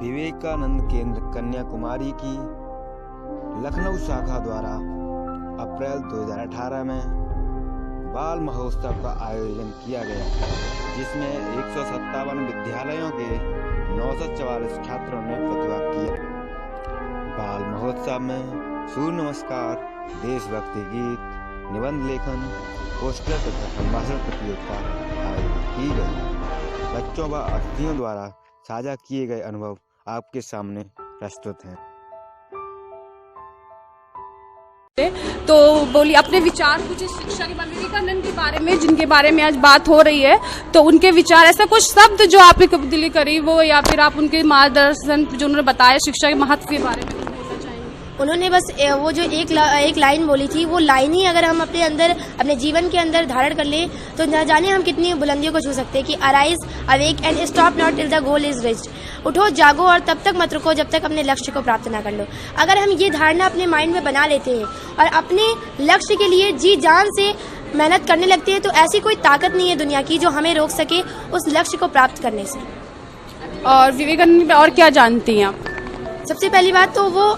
विवेकानंद केंद्र कन्याकुमारी की लखनऊ शाखा द्वारा अप्रैल 2018 में बाल महोत्सव का आयोजन किया गया, जिसमें 157 विद्यालयों के 944 छात्रों ने प्रतिभाग किया। बाल महोत्सव में सूर्य नमस्कार, देशभक्ति गीत, निबंध लेखन, पोस्टर तथा संभाषण प्रतियोगिता आयोजित की गई। बच्चों व अतिथियों द्वारा साझा किए गए अनुभव आपके सामने प्रस्तुत हैं। तो बोलिए अपने विचार कुछ शिक्षा के बारे में, विवेकानंद के बारे में, जिनके बारे में आज बात हो रही है, तो उनके विचार, ऐसा कुछ शब्द जो आपके दिल करी वो, या फिर आप उनके मार्गदर्शन जो उन्होंने बताया शिक्षा के महत्व के बारे में बोलना चाहेंगे। उन्होंने बस वो जो एक लाइन बोली थी, वो लाइन ही अगर हम अपने अंदर, अपने जीवन के अंदर धारण कर ले तो न जाने हम कितनी बुलंदियों को छू सकते हैं कि arise, awake and stop not till the goal is reached. उठो, जागो और तब तक मत रुको जब तक अपने लक्ष्य को प्राप्त ना कर लो। अगर हम ये धारणा अपने माइंड में बना लेते हैं और अपने लक्ष्य के लिए जी जान से मेहनत करने लगते हैं, तो ऐसी कोई ताकत नहीं है दुनिया की जो हमें रोक सके उस लक्ष्य को प्राप्त करने से। और विवेकानंद में और क्या जानती हैं आप? सबसे पहली बात तो वो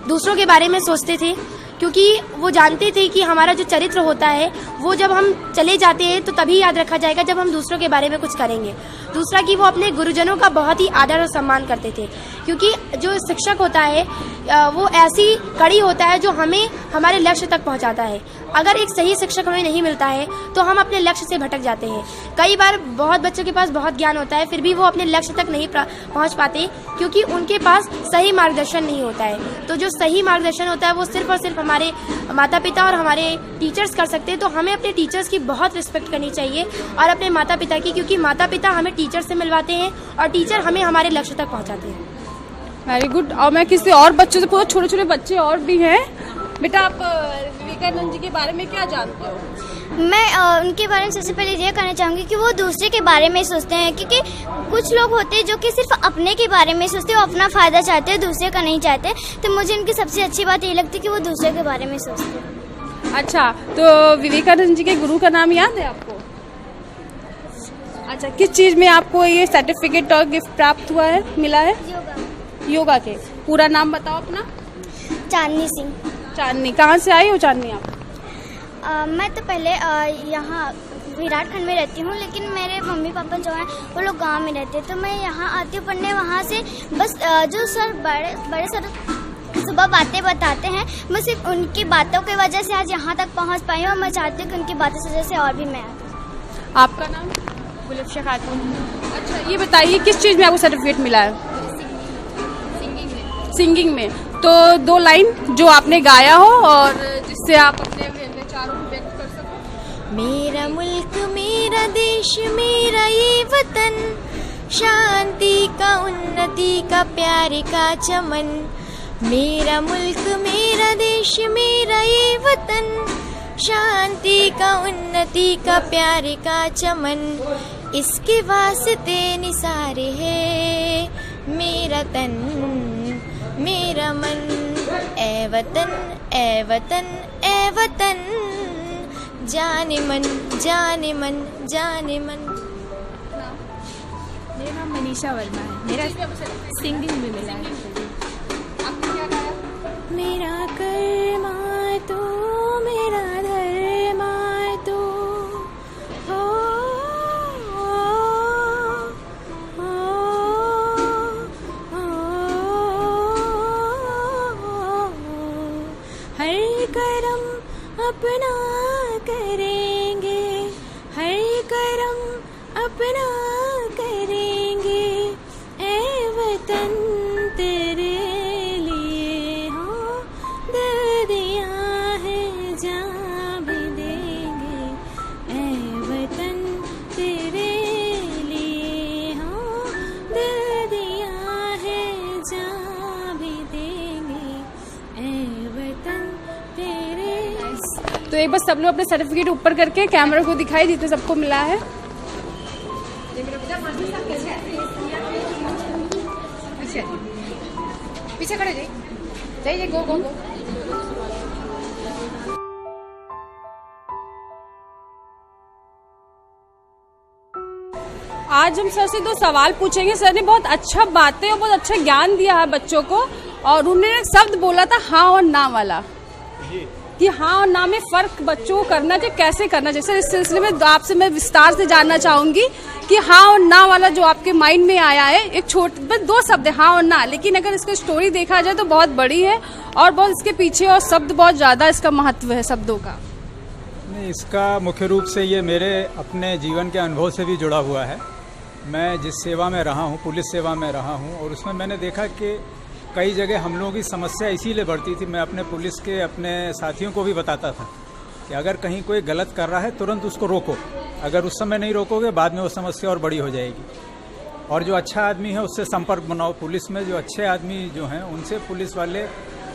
दूसरों के बारे में सोचते थे, क्योंकि वो जानते थे कि हमारा जो चरित्र होता है वो जब हम चले जाते हैं तो तभी याद रखा जाएगा जब हम दूसरों के बारे में कुछ करेंगे। दूसरा कि वो अपने गुरुजनों का बहुत ही आदर और सम्मान करते थे, क्योंकि जो शिक्षक होता है वो ऐसी कड़ी होता है जो हमें हमारे लक्ष्य तक पहुंचाता है। अगर एक सही शिक्षक हमें नहीं मिलता है तो हम अपने लक्ष्य से भटक जाते हैं। कई बार बहुत बच्चों के पास बहुत ज्ञान होता है, फिर भी वो अपने लक्ष्य तक नहीं पहुंच पाते, क्योंकि उनके पास सही मार्गदर्शन नहीं होता है। तो जो सही मार्गदर्शन होता है वो सिर्फ और सिर्फ हमारे माता पिता और हमारे टीचर्स कर सकते हैं। तो हमें अपने टीचर्स की बहुत रिस्पेक्ट करनी चाहिए और अपने माता पिता की, क्योंकि माता पिता हमें टीचर से मिलवाते हैं और टीचर हमें हमारे लक्ष्य तक पहुंचाते हैं। Very good. और मैं किसी और बच्चों से पूछूं, छोटे छोटे बच्चे और भी हैं, बेटा आप विवेकानंद जी के बारे में क्या जानते हो? मैं उनके बारे में सबसे पहले ये कहना चाहूँगी कि वो दूसरे के बारे में सोचते हैं, क्योंकि कुछ लोग होते हैं जो कि सिर्फ अपने के बारे में सोचते हैं, वो अपना फ़ायदा चाहते हैं, दूसरे का नहीं चाहते। तो मुझे उनकी सबसे अच्छी बात ये लगती है कि वो दूसरे के बारे में सोचते हैं। अच्छा, तो विवेकानंद जी के गुरु का नाम याद है आपको? अच्छा, किस चीज़ में आपको ये सर्टिफिकेट और गिफ्ट प्राप्त हुआ है, मिला है? योगा के। पूरा नाम बताओ अपना। चांदनी सिंह। चांदनी, कहाँ से आई हो चांदनी आप? मैं तो पहले यहाँ विराटखंड में रहती हूँ, लेकिन मेरे मम्मी पापा जो हैं वो लोग गांव में रहते हैं, तो मैं यहाँ आती हूँ पढ़ने। वहाँ से बस जो सर बड़े सर सुबह बातें बताते हैं, मैं सिर्फ उनकी बातों की वजह से आज यहाँ तक पहुँच पाई हूँ, और मैं चाहती हूँ कि उनकी बातों की वजह से और भी मैं आती। आपका नाम? गुलफ्शा खातून। अच्छा, ये बताइए किस चीज़ में आपको सर्टिफिकेट मिला है? सिंगिंग में। तो 2 लाइन जो आपने गाया हो और जिससे आप अपने विचारों को व्यक्त कर सको। मेरा मुल्क मेरा देश मेरा ये वतन, शांति का उन्नति का प्यार का चमन। मेरा मुल्क मेरा देश मेरा ये वतन, शांति का उन्नति का प्यार का चमन। इसके वास्ते निसारे है मेरा तन मेरा मन। ए वतन ए वतन ए वतन, जाने मन जाने मन जाने मन। मेरा नाम मनीषा वर्मा है, मेरा सिंगिंग में मिला है। आपने क्या गाया? मेरा कर्मा तो मेरा धर्मा तो, हो हर कर्म अपना करेंगे, हर कर्म अपना करेंगे। ए वतन तेरे लिए हो दिल दिया है, जान भी देंगे। ए वतन तेरे लिए हो दिल दिया है, जान भी देंगे। ए वतन तेरे। तो एक बार सब लोग अपने सर्टिफिकेट ऊपर करके कैमरा को दिखाई जितने सबको मिला है। पीछे खड़े जाइए, गो गो गो। आज हम सर से 2 सवाल पूछेंगे। सर ने बहुत अच्छा बातें और बहुत अच्छा ज्ञान दिया है बच्चों को, और उन्होंने एक शब्द बोला था हाँ और ना वाला, कि हाँ और ना में फर्क बच्चों को करना चाहिए, कैसे करना चाहिए। सर इस सिलसिले में आपसे मैं विस्तार से जानना चाहूंगी कि हाँ और ना वाला जो आपके माइंड में आया है, एक छोटे बस 2 शब्द है हाँ और ना, लेकिन अगर इसकी स्टोरी देखा जाए तो बहुत बड़ी है और बहुत इसके पीछे और शब्द बहुत ज्यादा इसका महत्व है शब्दों का। नहीं, इसका मुख्य रूप से ये मेरे अपने जीवन के अनुभव से भी जुड़ा हुआ है। मैं जिस सेवा में रहा हूँ, पुलिस सेवा में रहा हूँ, और उसमें मैंने देखा कि कई जगह हम लोगों की समस्या इसीलिए बढ़ती थी। मैं अपने पुलिस के अपने साथियों को भी बताता था कि अगर कहीं कोई गलत कर रहा है तुरंत उसको रोको, अगर उस समय नहीं रोकोगे बाद में वो समस्या और बड़ी हो जाएगी। और जो अच्छा आदमी है उससे संपर्क बनाओ। पुलिस में जो अच्छे आदमी जो हैं उनसे पुलिस वाले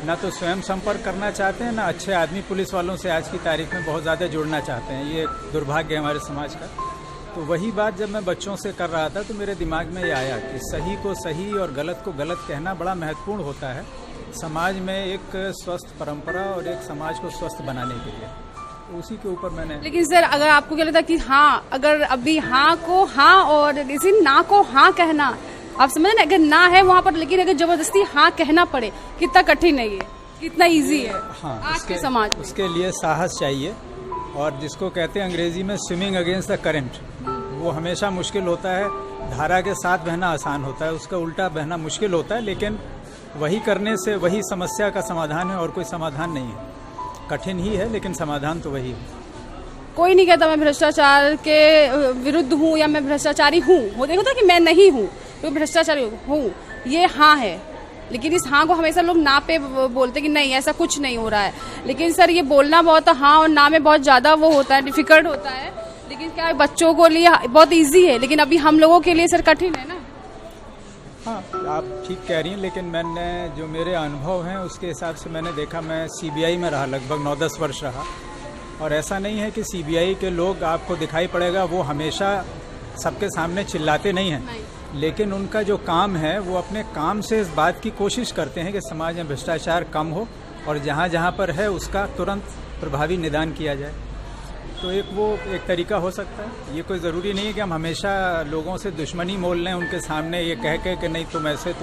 ना तो स्वयं संपर्क करना चाहते हैं, ना अच्छे आदमी पुलिस वालों से आज की तारीख में बहुत ज़्यादा जुड़ना चाहते हैं। ये एक दुर्भाग्य है हमारे समाज का। तो वही बात जब मैं बच्चों से कर रहा था तो मेरे दिमाग में ये आया कि सही को सही और गलत को गलत कहना बड़ा महत्वपूर्ण होता है समाज में एक स्वस्थ परंपरा और एक समाज को स्वस्थ बनाने के लिए। तो उसी के ऊपर मैंने। लेकिन सर अगर आपको क्या लगता है कि हाँ, अगर अभी हाँ को हाँ और इसी ना को हाँ कहना, आप समझ ना, अगर ना है वहाँ पर लेकिन अगर जबरदस्ती हाँ कहना पड़े, कितना कठिन है ये, कितना इजी है। हाँ, आज के समाज में उसके लिए साहस चाहिए, और जिसको कहते हैं अंग्रेजी में स्विमिंग अगेंस्ट द करंट, वो हमेशा मुश्किल होता है। धारा के साथ बहना आसान होता है, उसका उल्टा बहना मुश्किल होता है, लेकिन वही करने से वही समस्या का समाधान है और कोई समाधान नहीं है। कठिन ही है लेकिन समाधान तो वही है। कोई नहीं कहता मैं भ्रष्टाचार के विरुद्ध हूँ या मैं भ्रष्टाचारी हूँ, वो देखो था कि मैं नहीं हूँ तो भ्रष्टाचारी हूँ, ये हाँ है। लेकिन इस हाँ को हमेशा लोग ना पे बोलते कि नहीं ऐसा कुछ नहीं हो रहा है। लेकिन सर ये बोलना बहुत हाँ और ना में बहुत ज्यादा वो होता है, डिफिकल्ट होता है। लेकिन क्या है, बच्चों को लिए बहुत इजी है, लेकिन अभी हम लोगों के लिए सर कठिन है ना। हाँ, आप ठीक कह रही हैं, लेकिन मैंने जो मेरे अनुभव हैं उसके हिसाब से मैंने देखा, मैं सीबीआई में रहा, लगभग 9-10 वर्ष रहा, और ऐसा नहीं है कि सीबीआई के लोग आपको दिखाई पड़ेगा वो हमेशा सबके सामने चिल्लाते नहीं हैं, लेकिन उनका जो काम है वो अपने काम से इस बात की कोशिश करते हैं कि समाज में भ्रष्टाचार कम हो और जहाँ जहाँ पर है उसका तुरंत प्रभावी निदान किया जाए। तो एक तरीका हो सकता है। ये कोई ज़रूरी नहीं है कि हम हमेशा लोगों से दुश्मनी मोल लें उनके सामने ये कह के कि नहीं तुम ऐसे,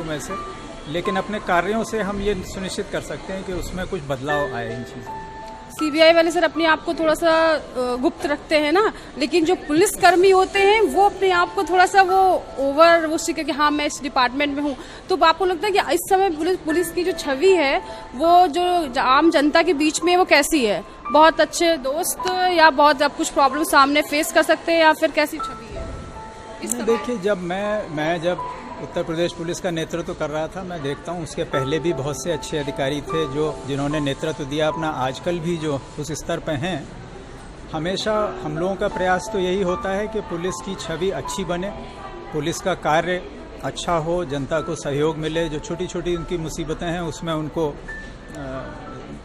लेकिन अपने कार्यों से हम ये सुनिश्चित कर सकते हैं कि उसमें कुछ बदलाव आए इन चीज़ों। सीबीआई वाले सर अपने आप को थोड़ा सा गुप्त रखते हैं ना, लेकिन जो पुलिस कर्मी होते हैं वो अपने आप को थोड़ा सा वो ओवर वो सीखे कि हाँ मैं इस डिपार्टमेंट में हूँ। तो आपको लगता है कि इस समय पुलिस की जो छवि है वो जो आम जनता के बीच में वो कैसी है? बहुत अच्छे दोस्त या बहुत अब कुछ प्रॉब्लम सामने फेस कर सकते हैं, या फिर कैसी छवि है? देखिए, जब मैं जब उत्तर प्रदेश पुलिस का नेतृत्व कर रहा था, मैं देखता हूँ उसके पहले भी बहुत से अच्छे अधिकारी थे जिन्होंने नेतृत्व दिया अपना, आजकल भी जो उस स्तर पर हैं। हमेशा हम लोगों का प्रयास तो यही होता है कि पुलिस की छवि अच्छी बने, पुलिस का कार्य अच्छा हो, जनता को सहयोग मिले, जो छोटी छोटी उनकी मुसीबतें हैं उसमें उनको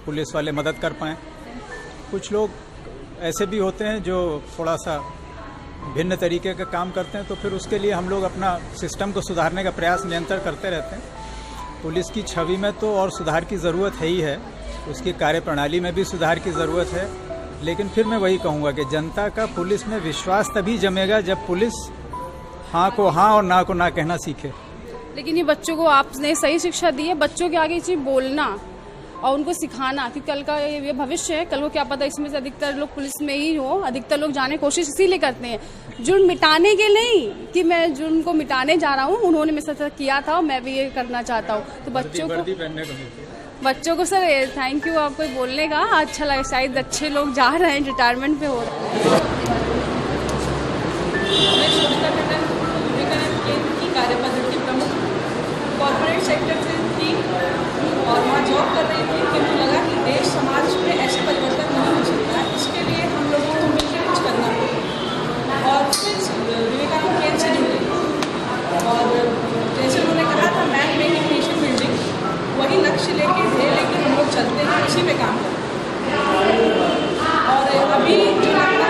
पुलिस वाले मदद कर पाएँ। कुछ लोग ऐसे भी होते हैं जो थोड़ा सा भिन्न तरीके का काम करते हैं, तो फिर उसके लिए हम लोग अपना सिस्टम को सुधारने का प्रयास निरंतर करते रहते हैं। पुलिस की छवि में तो और सुधार की ज़रूरत है ही है, उसकी कार्यप्रणाली में भी सुधार की ज़रूरत है, लेकिन फिर मैं वही कहूँगा कि जनता का पुलिस में विश्वास तभी जमेगा जब पुलिस हाँ को हाँ और ना को ना कहना सीखे। लेकिन ये बच्चों को आपने सही शिक्षा दी है, बच्चों के आगे चीज बोलना और उनको सिखाना कि कल का ये भविष्य है, कल को क्या पता इसमें से अधिकतर लोग पुलिस में ही हो, अधिकतर लोग जाने की कोशिश इसीलिए करते हैं जुर्म मिटाने के नहीं कि मैं जुर्म को मिटाने जा रहा हूँ, उन्होंने मेरे साथ किया था और मैं भी ये करना चाहता हूँ। तो बच्चों को सर थैंक यू आपको बोलने का अच्छा लगा, शायद अच्छे लोग जा रहे हैं, रिटायरमेंट पे हो रहे हैं। कार्यपद्धति प्रमुख कॉर्पोरेट सेक्टर से थी और वहाँ जॉब कर रही थी, किंतु लगा कि देश समाज में ऐसे परिवर्तन नहीं हो सकता है, इसके लिए हम लोगों को मिलकर कुछ करना होगा। और फिर विवेकानंद केंद्र से जुड़े और जैसे उन्होंने कहा था मैन मेकिंग नेशन बिल्डिंग, वही लक्ष्य लेके ध्येय लेके हम लोग चलते हैं, उसी पे काम करते हैं। और अभी जो लगता है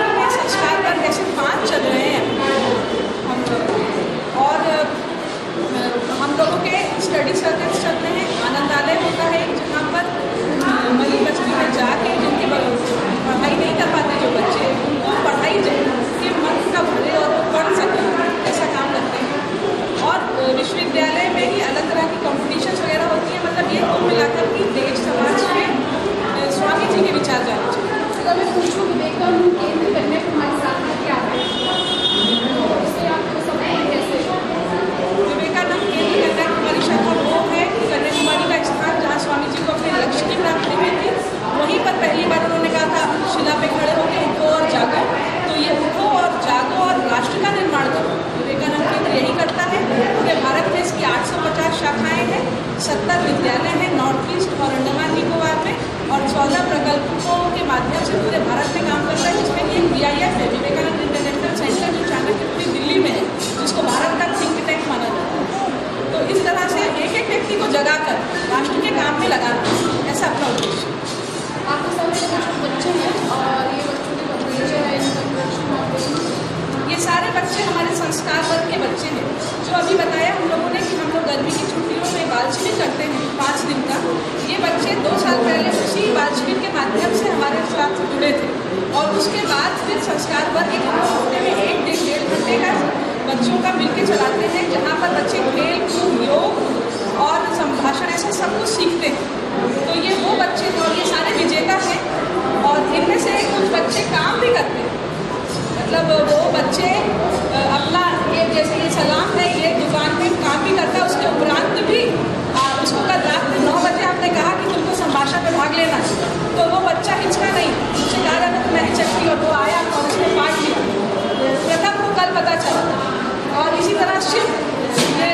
बच्चे हमारे संस्कार वर्ग के बच्चे हैं। जो अभी बताया हम लोगों ने कि हम लोग गर्मी की छुट्टियों में बाल शिविर करते हैं 5 दिन का। ये बच्चे 2 साल पहले उसी बाल शिविर के माध्यम से हमारे साथ जुड़े थे और उसके बाद फिर संस्कार वर्ग एक हफ्ते में 1-1.5 घंटे का बच्चों का मिलकर चलाते हैं, जहाँ पर बच्चे खेल कूद योग और संभाषण ऐसे सब कुछ सीखते हैं। तो ये वो बच्चे और ये सारे विजेता हैं और इनमें से कुछ बच्चे काम भी करते हैं। मतलब वो बच्चे अपना ये जैसे ये सलाम है, ये दुकान में काम भी करता है, उसके उपरांत भी उसको कल रात में 9 बजे आपने कहा कि तुमको संभाषण में भाग लेना है, तो वो बच्चा हिचका नहीं, उसे कहा जाता तो मैं हिचकती और वो आया और उसने पाठ लिया। प्रथम को कल पता चला। और इसी तरह शिव ये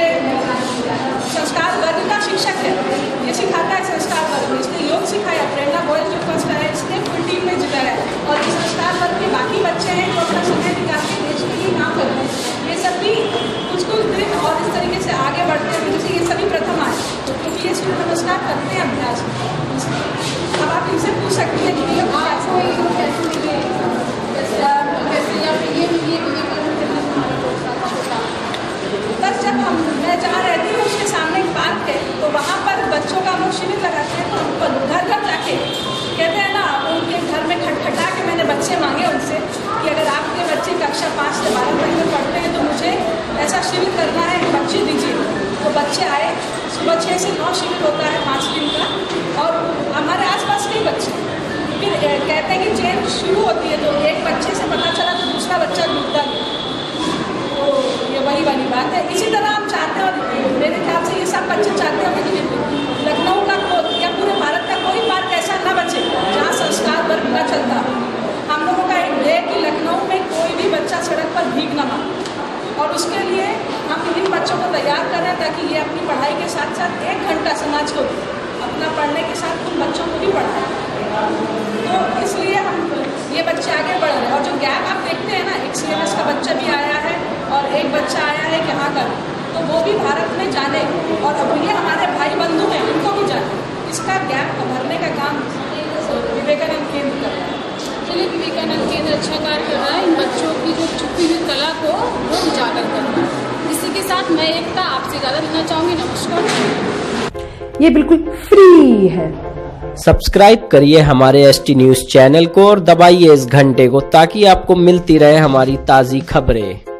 संस्कार वर्ग का शिक्षक है, ये सिखाता है संस्कार वर्ग में, इसने योग सिखाया। प्रेरणा गोयल जो फर्स्ट है इसने फुल टीम में जीता है और ये संस्कार वर्ग के बाकी बच्चे हैं जो अपना समय निकाल के देश के लिए काम करते हैं। ये सभी कुछ दिन और इस तरीके से आगे बढ़ते हैं, जैसे ये सभी प्रथम आए क्योंकि ये सूर्य नमस्कार करते हैं अभ्यास। अब आप इनसे पूछ सकती हैं कि आपको कैसे मिले बस जब मैं जहाँ रहती हूँ उसके सामने एक पार्क है, तो वहाँ पर बच्चों का हम लोग शिविर लगाते हैं। तो घर घर जाके कहते हैं ना, उनके घर में खटखटा के मैंने बच्चे मांगे उनसे कि अगर आपके बच्चे कक्षा 5 से 12 तक में पढ़ते हैं तो मुझे ऐसा शिविर करना है, बच्चे दीजिए। तो बच्चे आए, सुबह 6 से 9 शिविर होता है 5 दिन का और हमारे आसपास कई बच्चे फिर कहते हैं कि चेन शुरू होती है तो एक बच्चे से पता चला तो दूसरा बच्चा जुड़ता है। तो ये वही वाली बात है। इसी तरह हम चाहते हैं और मेरे ख्याल से ये सब बच्चे चाहते हैं कि लखनऊ का या पूरे भारत का कोई पार्क ऐसा ना बचे जहाँ संस्कार वर्ग न चलता। हम लोगों का एक है कि लखनऊ में कोई भी बच्चा सड़क पर भीख न मांगे और उसके लिए हम इन बच्चों को तैयार कर रहे हैं ताकि ये अपनी पढ़ाई के साथ साथ 1 घंटा समाज को अपना पढ़ने के साथ उन बच्चों को भी पढ़ाएं। तो इसलिए हम ये बच्चे आगे बढ़ रहे हैं। और जो गैप आप देखते हैं ना, एक CMS का बच्चा भी आया है और एक बच्चा आया है यहाँ का, तो वो भी भारत में जाने और अब ये हमारे भाई बंधु हैं, इनको भी जाने। इसका गैप को भरने का काम विवेकानंद केंद्र कर रहा है। चलिए, विवेकानंद केंद्र अच्छा कार्य कर रहा है, इन बच्चों की जो छुपी हुई कला को वो उजागर कर रहा है। इसी के साथ मैं एकता आपसे ज़्यादा लेना चाहूँगी। नमस्कार। ये बिल्कुल फ्री है। सब्सक्राइब करिए हमारे ST न्यूज़ चैनल को और दबाइए इस घंटे को ताकि आपको मिलती रहे हमारी ताज़ी खबरें।